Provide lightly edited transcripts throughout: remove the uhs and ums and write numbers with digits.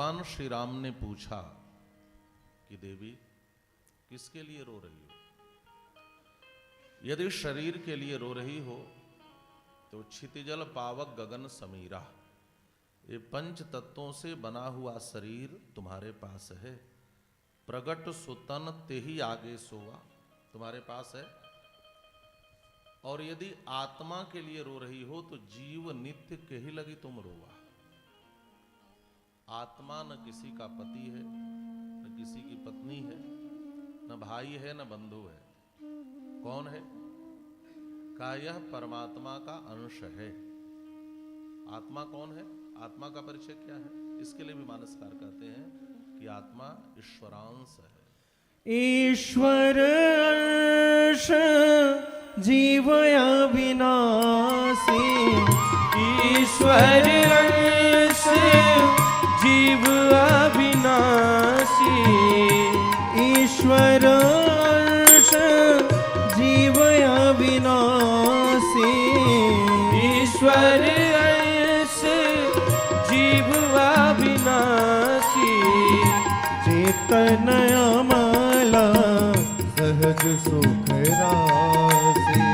भगवान श्री राम ने पूछा कि देवी किसके लिए रो रही हो? यदि शरीर के लिए रो रही हो तो क्षितिजल पावक गगन समीरा, ये पंच तत्वों से बना हुआ शरीर तुम्हारे पास है। प्रगट सुतन ते ही आगे सोवा, तुम्हारे पास है। और यदि आत्मा के लिए रो रही हो तो जीव नित्य के ही लगी तुम रोवा। आत्मा न किसी का पति है, न किसी की पत्नी है, न भाई है, न बंधु है। कौन है? का यह परमात्मा का अंश है। आत्मा कौन है? आत्मा का परिचय क्या है? इसके लिए भी मानसकार कहते हैं कि आत्मा ईश्वरांश है। ईश्वर अंश जीव अविनाशी, ईश्वर अंश जीव अविनाशी, ईश्वर अंश जीव अविनाशी, ईश्वर अंश जीव अविनाशी, चेतन अमला सहज सुख राशि,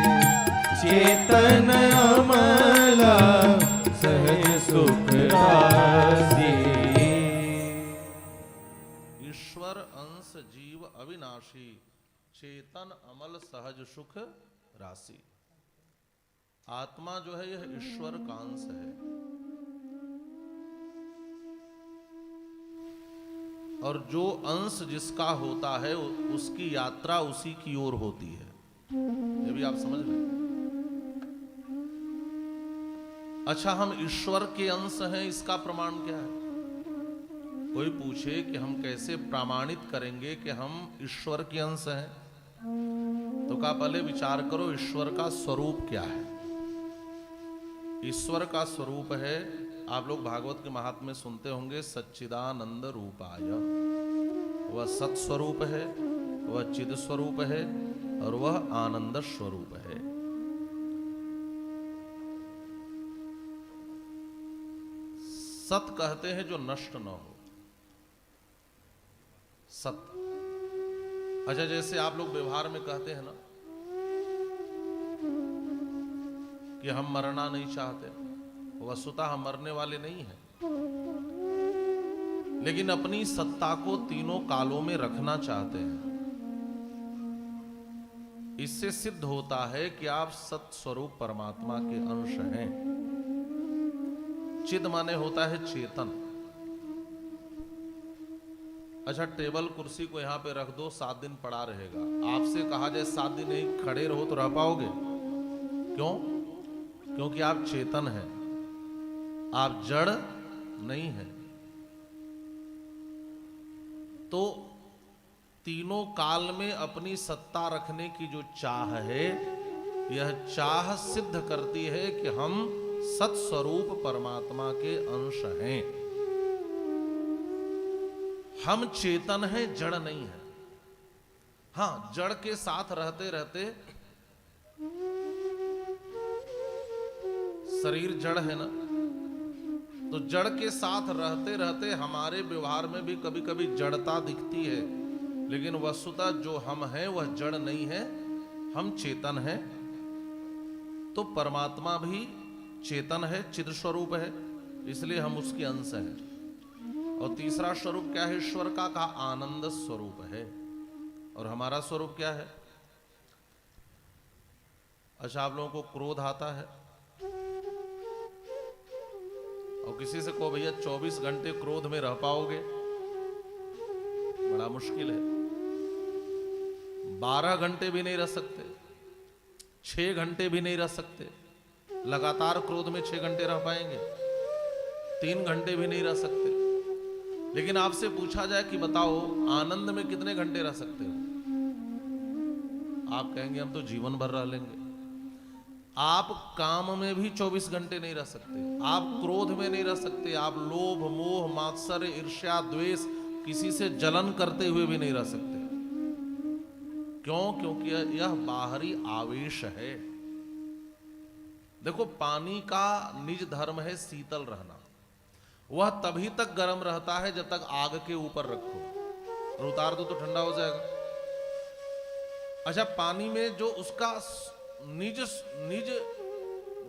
चेतन अमला सहज सुख राशि। ईश्वर अंश जीव अविनाशी, चेतन अमल सहज सुख राशि। आत्मा जो है यह ईश्वर का अंश है और जो अंश जिसका होता है उसकी यात्रा उसी की ओर होती है। ये भी आप समझ लें। अच्छा, हम ईश्वर के अंश हैं, इसका प्रमाण क्या है? कोई पूछे कि हम कैसे प्रमाणित करेंगे कि हम ईश्वर के अंश हैं, तो कहा पहले विचार करो ईश्वर का स्वरूप क्या है। ईश्वर का स्वरूप है, आप लोग भागवत के महात्म्य में सुनते होंगे, सच्चिदानंद रूपाय। वह सत स्वरूप है, वह चिद स्वरूप है और वह आनंद स्वरूप है। सत कहते हैं जो नष्ट न हो, सत। अच्छा, जैसे आप लोग व्यवहार में कहते हैं ना कि हम मरना नहीं चाहते, वस्तुतः हम मरने वाले नहीं हैं, लेकिन अपनी सत्ता को तीनों कालों में रखना चाहते हैं। इससे सिद्ध होता है कि आप सत स्वरूप परमात्मा के अंश हैं। चिद माने होता है चेतन। अच्छा, टेबल कुर्सी को यहां पे रख दो, 7 दिन पड़ा रहेगा। आपसे कहा जाए 7 दिन नहीं खड़े रहो तो रह पाओगे? क्यों? क्योंकि आप चेतन हैं, आप जड़ नहीं हैं। तो तीनों काल में अपनी सत्ता रखने की जो चाह है, यह चाह सिद्ध करती है कि हम सत्स्वरूप परमात्मा के अंश हैं। हम चेतन हैं, जड़ नहीं है। हां, जड़ के साथ रहते रहते, शरीर जड़ है ना, तो जड़ के साथ रहते रहते हमारे व्यवहार में भी कभी कभी जड़ता दिखती है, लेकिन वस्तुतः जो हम हैं वह जड़ नहीं है, हम चेतन हैं। तो परमात्मा भी चेतन है, चिद स्वरूप है, इसलिए हम उसके अंश हैं। और तीसरा स्वरूप क्या है ईश्वर का? आनंद स्वरूप है। और हमारा स्वरूप क्या है? अच्छा, आप लोगों को क्रोध आता है और किसी से कहो भैया 24 घंटे क्रोध में रह पाओगे? बड़ा मुश्किल है। 12 घंटे भी नहीं रह सकते, 6 घंटे भी नहीं रह सकते। लगातार क्रोध में 6 घंटे रह पाएंगे? 3 घंटे भी नहीं रह सकते। लेकिन आपसे पूछा जाए कि बताओ आनंद में कितने घंटे रह सकते हो? आप कहेंगे हम तो जीवन भर रह लेंगे। आप काम में भी 24 घंटे नहीं रह सकते, आप क्रोध में नहीं रह सकते, आप लोभ मोह मात्सर्य ईर्ष्या द्वेष किसी से जलन करते हुए भी नहीं रह सकते। क्यों? क्योंकि यह बाहरी आवेश है। देखो, पानी का निज धर्म है शीतल रहना, वह तभी तक गर्म रहता है जब तक आग के ऊपर रखो, और उतार दो तो ठंडा हो जाएगा। अच्छा, पानी में जो उसका निज निज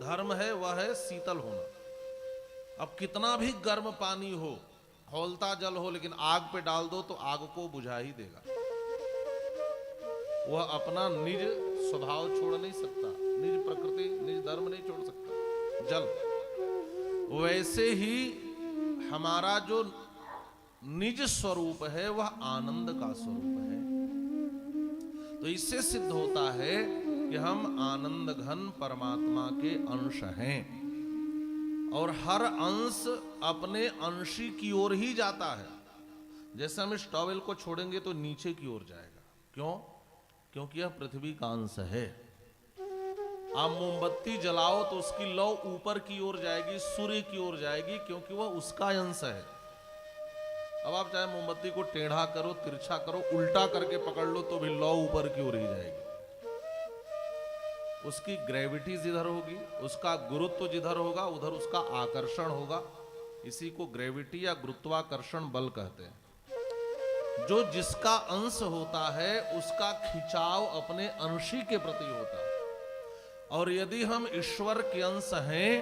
धर्म है वह है शीतल होना। अब कितना भी गर्म पानी हो, खौलता जल हो, लेकिन आग पे डाल दो तो आग को बुझा ही देगा। वह अपना निज स्वभाव छोड़ नहीं सकता, निज प्रकृति निज धर्म नहीं छोड़ सकता जल। वैसे ही हमारा जो निज स्वरूप है वह आनंद का स्वरूप है। तो इससे सिद्ध होता है कि हम आनंद घन परमात्मा के अंश हैं, और हर अंश अपने अंशी की ओर ही जाता है। जैसे हम इस टॉवेल को छोड़ेंगे तो नीचे की ओर जाएगा। क्यों? क्योंकि यह पृथ्वी का अंश है। आप मोमबत्ती जलाओ तो उसकी लौ ऊपर की ओर जाएगी, सूर्य की ओर जाएगी, क्योंकि वह उसका अंश है। अब आप चाहे मोमबत्ती को टेढ़ा करो, तिरछा करो, उल्टा करके पकड़ लो तो भी लौ ऊपर की ओर ही जाएगी। उसकी ग्रेविटी जिधर होगी, उसका गुरुत्व जिधर होगा, उधर उसका आकर्षण होगा। इसी को ग्रेविटी या गुरुत्वाकर्षण बल कहते हैं। जो जिसका अंश होता है उसका खिंचाव अपने अंशी के प्रति होता है। और यदि हम ईश्वर के अंश हैं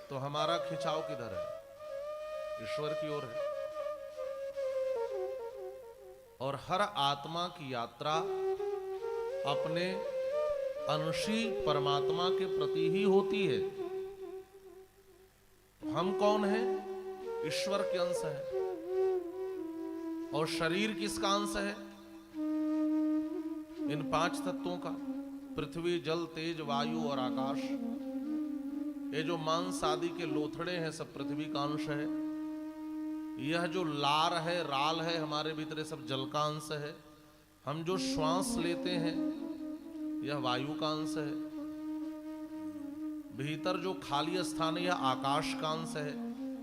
तो हमारा खिंचाव किधर है? ईश्वर की ओर है। और हर आत्मा की यात्रा अपने अंशी परमात्मा के प्रति ही होती है। हम कौन हैं? ईश्वर के अंश है। और शरीर किसका अंश है? इन 5 तत्वों का, पृथ्वी, जल, तेज, वायु और आकाश। ये जो मांस आदि के लोथड़े हैं सब पृथ्वी का अंश है। यह जो लार है, राल है हमारे भीतर, सब जल का अंश है। हम जो श्वास लेते हैं यह वायु का अंश है। भीतर जो खाली स्थान है यह आकाश का अंश है।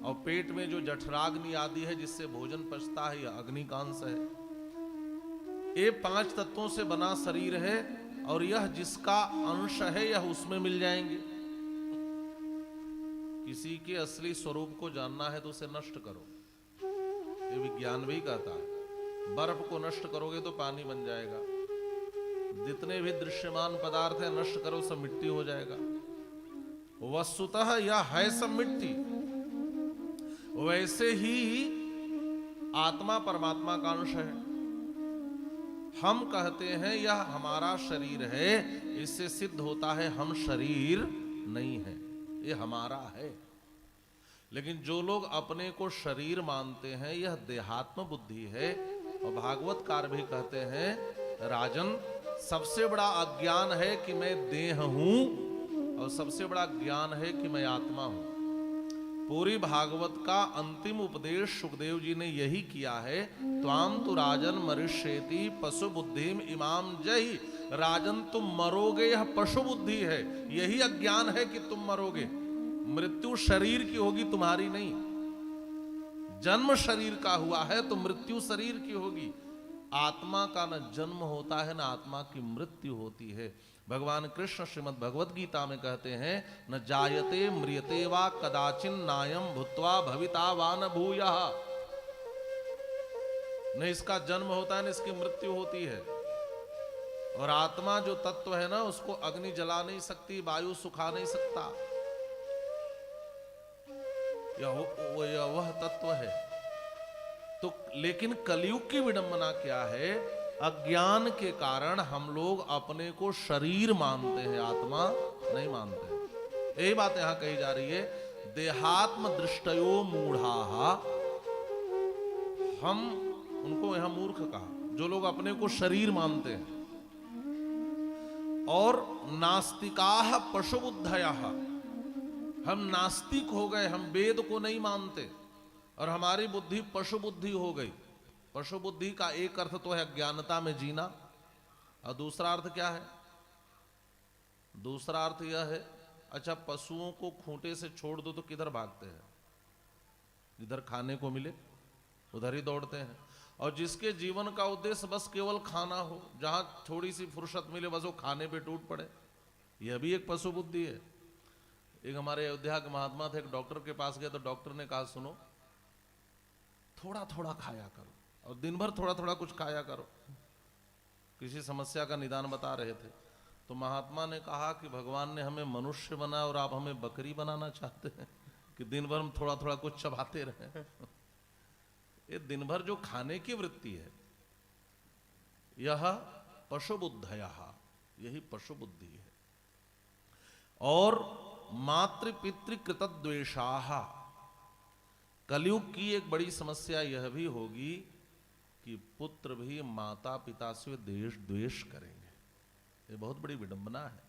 और पेट में जो जठराग्नि आदि है जिससे भोजन पचता है यह अग्नि का अंश है। ये 5 तत्वों से बना शरीर है, और यह जिसका अंश है यह उसमें मिल जाएंगे। किसी के असली स्वरूप को जानना है तो उसे नष्ट करो, ये विज्ञान भी कहता है। बर्फ को नष्ट करोगे तो पानी बन जाएगा। जितने भी दृश्यमान पदार्थ है नष्ट करो, सब मिट्टी हो जाएगा। वस्तुतः यह है सब मिट्टी। वैसे ही आत्मा परमात्मा का अंश है। हम कहते हैं यह हमारा शरीर है, इससे सिद्ध होता है हम शरीर नहीं है, ये हमारा है। लेकिन जो लोग अपने को शरीर मानते हैं यह देहात्म बुद्धि है। और भागवतकार भी कहते हैं, राजन सबसे बड़ा अज्ञान है कि मैं देह हूं, और सबसे बड़ा ज्ञान है कि मैं आत्मा हूं। पूरी भागवत का अंतिम उपदेश सुखदेव जी ने यही किया है। त्वाम तु राजन मरिष्येति पशु बुद्धिम इमाम जहि। राजन तुम मरोगे, यह पशु बुद्धि है। यही अज्ञान है कि तुम मरोगे। मृत्यु शरीर की होगी, तुम्हारी नहीं। जन्म शरीर का हुआ है तो मृत्यु शरीर की होगी। आत्मा का न जन्म होता है न आत्मा की मृत्यु होती है। भगवान कृष्ण श्रीमद् भगवद गीता में कहते हैं, न जायते म्रियते वा कदाचिन नायम भूत्वा भविता वा न भूयः। न इसका जन्म होता है न इसकी मृत्यु होती है। और आत्मा जो तत्व है ना, उसको अग्नि जला नहीं सकती, वायु सुखा नहीं सकता। यह वह तत्व है। तो लेकिन कलयुग की विडंबना क्या है? अज्ञान के कारण हम लोग अपने को शरीर मानते हैं, आत्मा नहीं मानते। यही बात यहां कही जा रही है। देहात्म दृष्टयो मूढ़ाः। हम उनको यहां मूर्ख कहा, जो लोग अपने को शरीर मानते हैं। और नास्तिकाः पशुबुद्धयः। हम नास्तिक हो गए, हम वेद को नहीं मानते और हमारी बुद्धि पशु बुद्धि हो गई। पशु बुद्धि का एक अर्थ तो है अज्ञानता में जीना, और दूसरा अर्थ क्या है? दूसरा अर्थ यह है, अच्छा पशुओं को खूंटे से छोड़ दो तो किधर भागते हैं? जिधर खाने को मिले उधर ही दौड़ते हैं। और जिसके जीवन का उद्देश्य बस केवल खाना हो, जहां थोड़ी सी फुर्सत मिले बस वो खाने पे टूट पड़े, यह भी एक पशु बुद्धि है। एक हमारे अयोध्या के महात्मा थे, एक डॉक्टर के पास गए तो डॉक्टर ने कहा सुनो थोड़ा थोड़ा खाया करो और दिन भर थोड़ा थोड़ा कुछ खाया करो। किसी समस्या का निदान बता रहे थे तो महात्मा ने कहा कि भगवान ने हमें मनुष्य बनाया और आप हमें बकरी बनाना चाहते हैं कि दिन भर हम थोड़ा थोड़ा कुछ चबाते रहें। ये दिन भर जो खाने की वृत्ति है यह पशु बुद्धया, यही पशु बुद्धि है। और मातृ पितृ कृतद्वेषाः, कलयुग की एक बड़ी समस्या यह भी होगी कि पुत्र भी माता पिता से द्वेष करेंगे। ये बहुत बड़ी विडंबना है।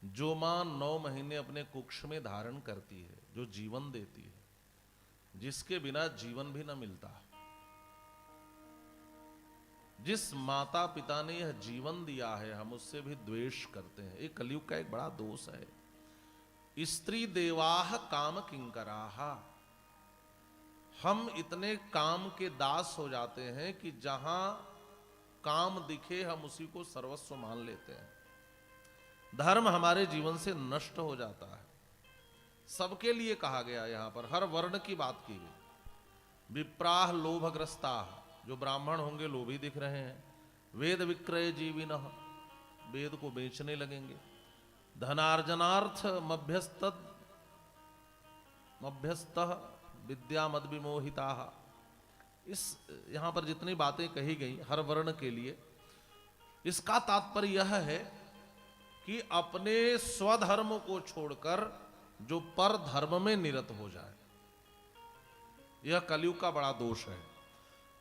जो मां 9 महीने अपने कुक्ष में धारण करती है, जो जीवन देती है, जिसके बिना जीवन भी न मिलता, जिस माता पिता ने यह जीवन दिया है हम उससे भी द्वेष करते हैं। ये कलयुग का एक बड़ा दोष है। स्त्री देवाह काम किंकराः, हम इतने काम के दास हो जाते हैं कि जहां काम दिखे हम उसी को सर्वस्व मान लेते हैं। धर्म हमारे जीवन से नष्ट हो जाता है। सबके लिए कहा गया, यहां पर हर वर्ण की बात की गई। विप्राह लोभग्रस्ताः, जो ब्राह्मण होंगे लोभी दिख रहे हैं। वेद विक्रय जीविनः, वेद को बेचने लगेंगे। धनार्जनार्थ मभ्यस्तः विद्या मद विमोहिता। इस यहां पर जितनी बातें कही गई हर वर्ण के लिए, इसका तात्पर्य यह है कि अपने स्वधर्म को छोड़कर जो पर धर्म में निरत हो जाए, यह कलयुग का बड़ा दोष है।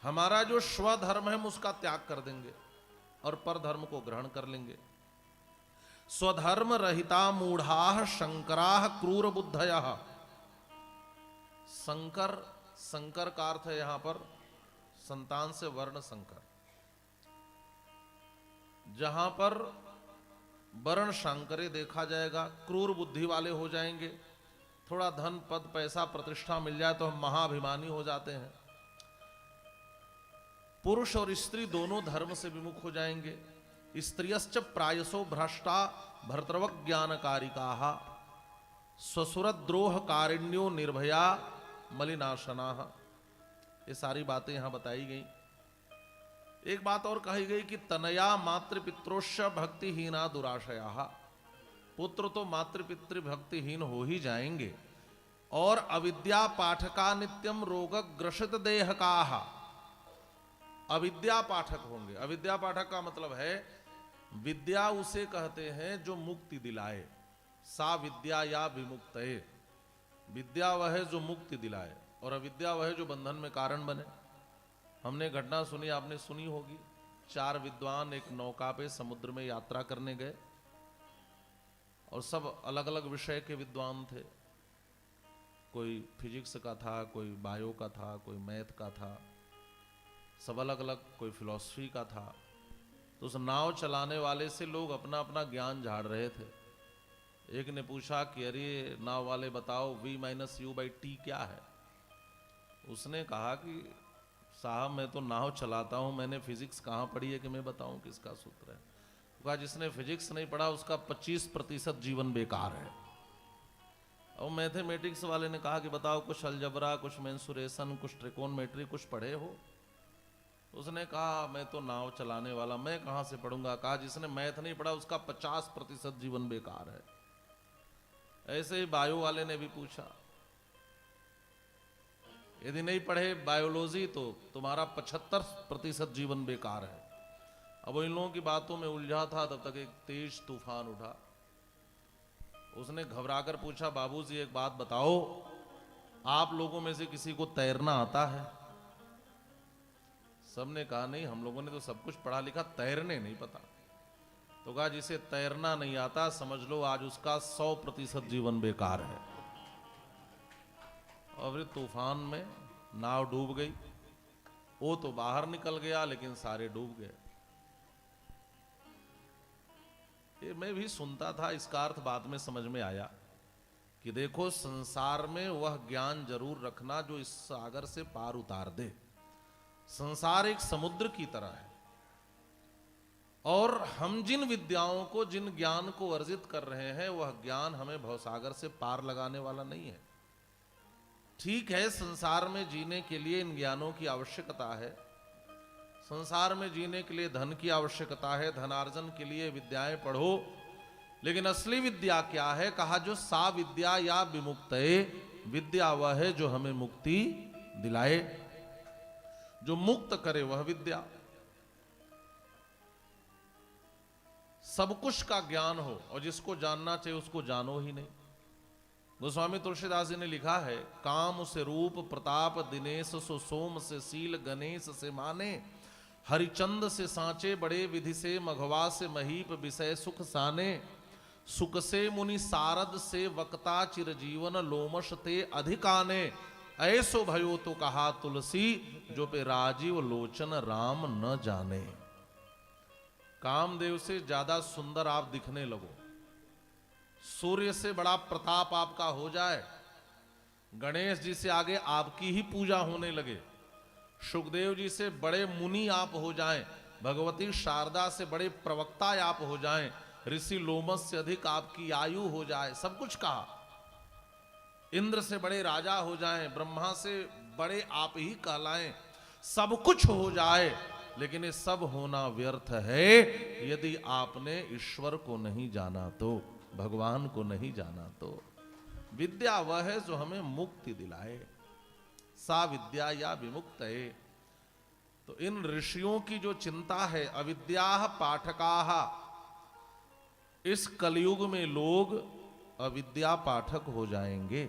हमारा जो स्वधर्म है हम उसका त्याग कर देंगे और पर धर्म को ग्रहण कर लेंगे। स्वधर्म रहिता मूढ़ाः शंकराः क्रूर बुद्धयः। संकर का अर्थ है यहां पर संतान से वर्ण संकर। जहां पर वर्ण शंकरे देखा जाएगा, क्रूर बुद्धि वाले हो जाएंगे। थोड़ा धन पद पैसा प्रतिष्ठा मिल जाए तो हम महाभिमानी हो जाते हैं। पुरुष और स्त्री दोनों धर्म से विमुख हो जाएंगे। स्त्रियश्च प्रायसो भ्रष्टा भर्तृवक ज्ञानकारिकाः स्वसुरद्रोह कारिण्यो निर्भया मलिनाशनाः। ये सारी बातें यहां बताई गई। एक बात और कही गई कि तनया मातृपित्रोश्च भक्तिहीना दुराशयाः। पुत्र तो मातृपितृ भक्तिहीन हो ही जाएंगे। और अविद्या पाठका नित्यम रोगग्रसित देहकाः, अविद्या पाठक होंगे। अविद्या पाठक का मतलब है विद्या उसे कहते हैं जो मुक्ति दिलाए। सा विद्या या विमुक्तये, विद्या वह है जो मुक्ति दिलाए और अविद्या वह है जो बंधन में कारण बने। हमने घटना सुनी, आपने सुनी होगी। 4 विद्वान एक नौका पे समुद्र में यात्रा करने गए और सब अलग अलग विषय के विद्वान थे। कोई फिजिक्स का था, कोई बायो का था, कोई मैथ का था, सब अलग अलग, कोई फिलॉसफी का था। तो उस नाव चलाने वाले से लोग अपना अपना ज्ञान झाड़ रहे थे। एक ने पूछा कि अरे नाव वाले बताओ V-U/T क्या है। उसने कहा कि साहब मैं तो नाव चलाता हूं, मैंने फिजिक्स कहाँ पढ़ी है कि मैं बताऊं किसका सूत्र है। कहा जिसने फिजिक्स नहीं पढ़ा उसका 25% जीवन बेकार है। और मैथमेटिक्स वाले ने कहा कि बताओ कुछ अलजबरा, कुछ मेंसुरेशन, कुछ ट्रिकोनमेट्री कुछ पढ़े हो। उसने कहा मैं तो नाव चलाने वाला, मैं कहां से पढ़ूंगा। कहा जिसने मैथ नहीं पढ़ा उसका 50% जीवन बेकार है। ऐसे ही बायो वाले ने भी पूछा, यदि नहीं पढ़े बायोलॉजी तो तुम्हारा 75% जीवन बेकार है। अब इन लोगों की बातों में उलझा था, तब तक एक तेज तूफान उठा। उसने घबराकर पूछा, बाबूजी एक बात बताओ, आप लोगों में से किसी को तैरना आता है? सबने कहा नहीं, हम लोगों ने तो सब कुछ पढ़ा लिखा, तैरने नहीं पता। तो कहा जिसे तैरना नहीं आता समझ लो आज उसका 100% जीवन बेकार है। और फिर तूफान में नाव डूब गई। वो तो बाहर निकल गया लेकिन सारे डूब गए। ये मैं भी सुनता था, इसका अर्थ बाद में समझ में आया कि देखो संसार में वह ज्ञान जरूर रखना जो इस सागर से पार उतार दे। संसार एक समुद्र की तरह है और हम जिन विद्याओं को, जिन ज्ञान को अर्जित कर रहे हैं, वह ज्ञान हमें भवसागर से पार लगाने वाला नहीं है। ठीक है, संसार में जीने के लिए इन ज्ञानों की आवश्यकता है, संसार में जीने के लिए धन की आवश्यकता है, धनार्जन के लिए विद्याएं पढ़ो, लेकिन असली विद्या क्या है? कहा जो सा विद्या या विमुक्तये, विद्या वह है जो हमें मुक्ति दिलाए, जो मुक्त करे वह विद्या। सब कुछ का ज्ञान हो और जिसको जानना चाहिए उसको जानो ही नहीं। गोस्वामी तुलसीदास जी ने लिखा है, काम से रूप प्रताप दिनेश सो सोम से सील गणेश से माने, हरिचंद से सांचे बड़े विधि से मघवा से महीप विषय सुख साने, सुख से मुनि सारद से वक्ता चिरजीवन लोमश ते अधिकाने, ऐसो भयो तो कहा तुलसी जो पे राजीव लोचन राम न जाने। कामदेव से ज्यादा सुंदर आप दिखने लगो, सूर्य से बड़ा प्रताप आपका हो जाए, गणेश जी से आगे आपकी ही पूजा होने लगे, सुखदेव जी से बड़े मुनि आप हो जाएं, भगवती शारदा से बड़े प्रवक्ता आप हो जाएं, ऋषि लोमस से अधिक आपकी आयु हो जाए, सब कुछ कहा, इंद्र से बड़े राजा हो जाएं, ब्रह्मा से बड़े आप ही कहलाएं, सब कुछ हो जाए, लेकिन ये सब होना व्यर्थ है यदि आपने ईश्वर को नहीं जाना तो, भगवान को नहीं जाना तो। विद्या वह है जो हमें मुक्ति दिलाए, सा विद्या या विमुक्तये। तो इन ऋषियों की जो चिंता है, अविद्या पाठकाः, इस कलयुग में लोग अविद्या पाठक हो जाएंगे,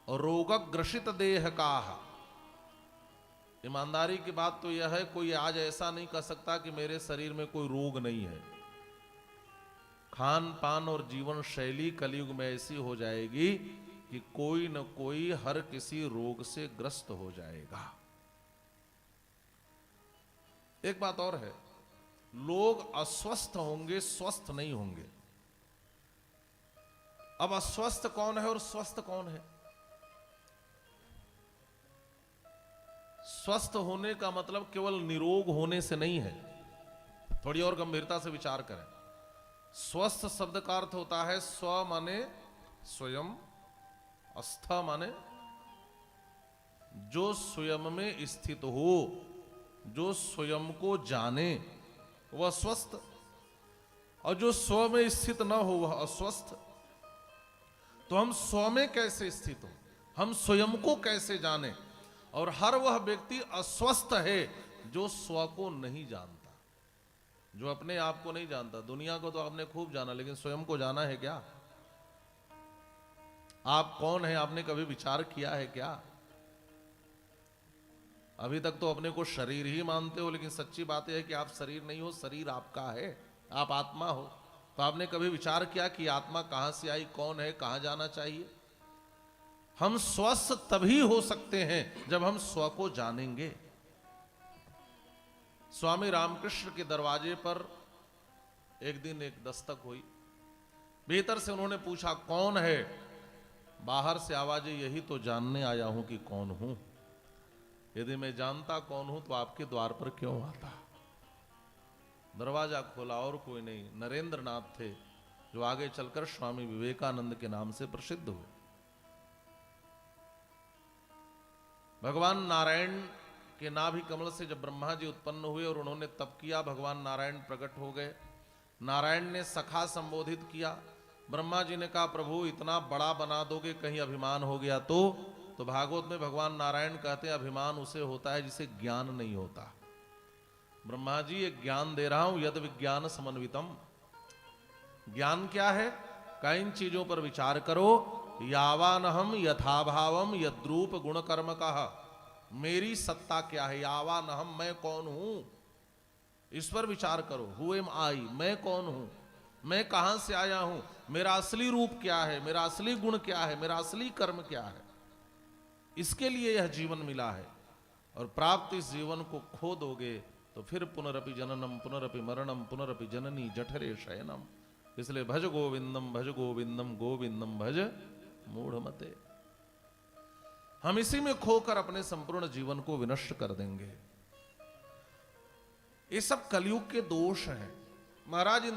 और रोगग्रसित देह काः। ईमानदारी की बात तो यह है, कोई आज ऐसा नहीं कह सकता कि मेरे शरीर में कोई रोग नहीं है। खान पान और जीवन शैली कलयुग में ऐसी हो जाएगी कि कोई न कोई हर किसी रोग से ग्रस्त हो जाएगा। एक बात और है, लोग अस्वस्थ होंगे, स्वस्थ नहीं होंगे। अब अस्वस्थ कौन है और स्वस्थ कौन है? स्वस्थ होने का मतलब केवल निरोग होने से नहीं है, थोड़ी और गंभीरता से विचार करें। स्वस्थ शब्द का अर्थ होता है स्व माने स्वयं, अस्थ माने जो स्वयं में स्थित हो, जो स्वयं को जाने वह स्वस्थ, और जो स्व में स्थित न हो वह अस्वस्थ। तो हम स्व में कैसे स्थित हो, हम स्वयं को कैसे जाने? और हर वह व्यक्ति अस्वस्थ है जो स्व को नहीं जानता, जो अपने आप को नहीं जानता। दुनिया को तो आपने खूब जाना, लेकिन स्वयं को जाना है क्या? आप कौन है आपने कभी विचार किया है क्या? अभी तक तो अपने को शरीर ही मानते हो, लेकिन सच्ची बात यह है कि आप शरीर नहीं हो, शरीर आपका है, आप आत्मा हो। तो आपने कभी विचार किया कि आत्मा कहां से आई, कौन है, कहां जाना चाहिए? हम स्वस्थ तभी हो सकते हैं जब हम स्व को जानेंगे। स्वामी रामकृष्ण के दरवाजे पर एक दिन एक दस्तक हुई, भीतर से उन्होंने पूछा कौन है? बाहर से आवाज, यही तो जानने आया हूं कि कौन हूं। यदि मैं जानता कौन हूं तो आपके द्वार पर क्यों आता? दरवाजा खोला और कोई नहीं, नरेंद्र नाथ थे, जो आगे चलकर स्वामी विवेकानंद के नाम से प्रसिद्ध हुए। भगवान नारायण के नाभि कमल से जब ब्रह्मा जी उत्पन्न हुए और उन्होंने तप किया, भगवान नारायण प्रकट हो गए। नारायण ने सखा संबोधित किया। ब्रह्मा जी ने कहा प्रभु इतना बड़ा बना दोगे, कहीं अभिमान हो गया तो भागवत में भगवान नारायण कहते हैं अभिमान उसे होता है जिसे ज्ञान नहीं होता। ब्रह्मा जी एक ज्ञान दे रहा हूं, यद विज्ञान समन्वितम। ज्ञान क्या है? कई चीजों पर विचार करो। यावानहम यथाभावम यद्रूप गुण कर्म कहा, मेरी सत्ता क्या है? यावानहम, मैं कौन हूं, इस पर विचार करो। हु एम आई, मैं कौन हूं, मैं कहां से आया हूं, मेरा असली रूप क्या है, मेरा असली गुण क्या है, मेरा असली कर्म क्या है। इसके लिए यह जीवन मिला है, और प्राप्त इस जीवन को खो दोगे तो फिर पुनरपि जननम पुनरपि मरणम पुनरपि जननी जठरे शयनम। इसलिए भज गोविंदम गोविंदम भज मूढ़मते। हम इसी में खोकर अपने संपूर्ण जीवन को विनष्ट कर देंगे। ये सब कलयुग के दोष हैं। महाराज इन